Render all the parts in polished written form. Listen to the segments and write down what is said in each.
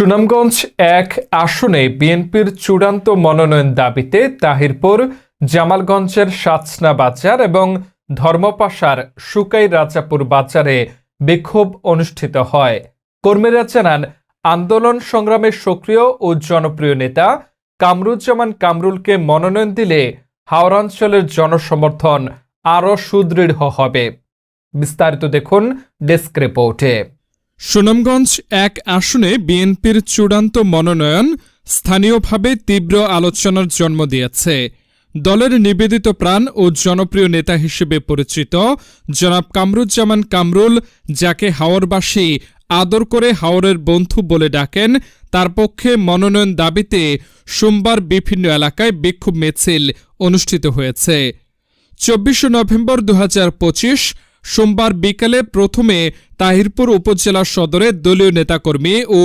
সুনামগঞ্জ এক আসনে বিএনপির চূড়ান্ত মনোনয়ন দাবিতে তাহিরপুর, জামালগঞ্জের সাতসনা বাজার এবং ধর্মপাশার সুকাই রাজাপুর বাজারে বিক্ষোভ অনুষ্ঠিত হয়। কর্মীরা জানান, আন্দোলন সংগ্রামের সক্রিয় ও জনপ্রিয় নেতা কামরুজ্জামান কামরুলকে মনোনয়ন দিলে হাওড়াঞ্চলের জনসমর্থন আরও সুদৃঢ় হবে। বিস্তারিত দেখুন ডেস্ক রিপোর্টে। সুনামগঞ্জ এক আসনে বিএনপির চূড়ান্ত মনোনয়ন স্থানীয়ভাবে তীব্র আলোচনার জন্ম দিয়েছে। দলের নিবেদিত প্রাণ ও জনপ্রিয় নেতা হিসেবে পরিচিত জনাব কামরুজ্জামান কামরুল, যাকে হাওরবাসী আদর করে হাওরের বন্ধু বলে ডাকেন, তার পক্ষে মনোনয়ন দাবিতে সোমবার বিভিন্ন এলাকায় বিক্ষোভ মিছিল অনুষ্ঠিত হয়েছে। 24 নভেম্বর 2025 সোমবার বিকালে প্রথমে তাহিরপুর উপজেলা সদরে দলীয় নেতাকর্মী ও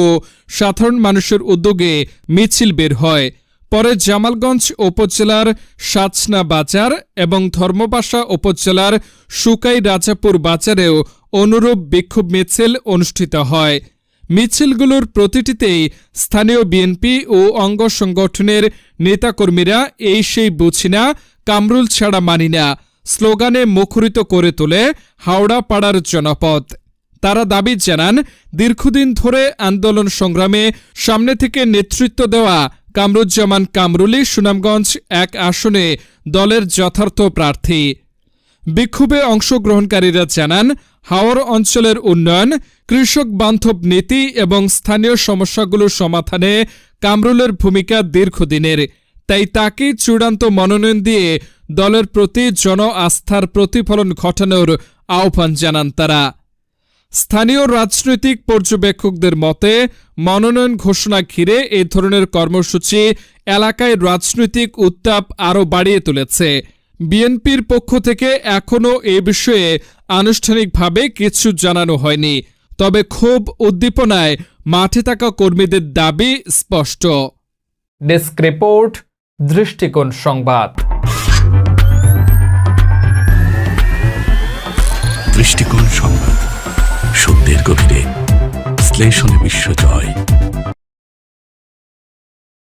সাধারণ মানুষের উদ্যোগে মিছিল বের হয়। পরে জামালগঞ্জ উপজেলার সাতসনা বাজার এবং ধর্মপাশা উপজেলার সুকাই রাজাপুর বাজারেও অনুরূপ বিক্ষোভ মিছিল অনুষ্ঠিত হয়। মিছিলগুলোর প্রতিটিতেই স্থানীয় বিএনপি ও অঙ্গ সংগঠনের নেতাকর্মীরা এই সেই বুঝি না, কামরুল ছাড়া মানি না স্লোগানে মুখরিত করে তোলে হাওড়া পাড়ার জনপদ। তারা দাবি জানান, দীর্ঘদিন ধরে আন্দোলন সংগ্রামে সামনে থেকে নেতৃত্ব দেওয়া কামরুজ্জামান কামরুলই সুনামগঞ্জ এক আসনে দলের যথার্থ প্রার্থী। বিক্ষোভে অংশগ্রহণকারীরা জানান, হাওর অঞ্চলের উন্নয়ন, কৃষক বান্ধব নীতি এবং স্থানীয় সমস্যাগুলোর সমাধানে কামরুলের ভূমিকা দীর্ঘদিনের, তাই তাকে চূড়ান্ত মনোনয়ন দিয়ে দলের প্রতি জন আস্থার প্রতিফলন ঘটানোর আহ্বান জানান তারা। স্থানীয় রাজনৈতিক পর্যবেক্ষকদের মতে, মনোনয়ন ঘোষণা ঘিরে এই ধরনের কর্মসূচি এলাকায় রাজনৈতিক উত্তাপ আরও বাড়িয়ে তুলেছে। বিএনপির পক্ষ থেকে এখনও এ বিষয়ে আনুষ্ঠানিকভাবে কিছু জানানো হয়নি, তবে ক্ষোভ উদ্দীপনায় মাঠে থাকা কর্মীদের দাবি স্পষ্ট। ডেস্ক রিপোর্ট, দৃষ্টিকোণ সংবাদ।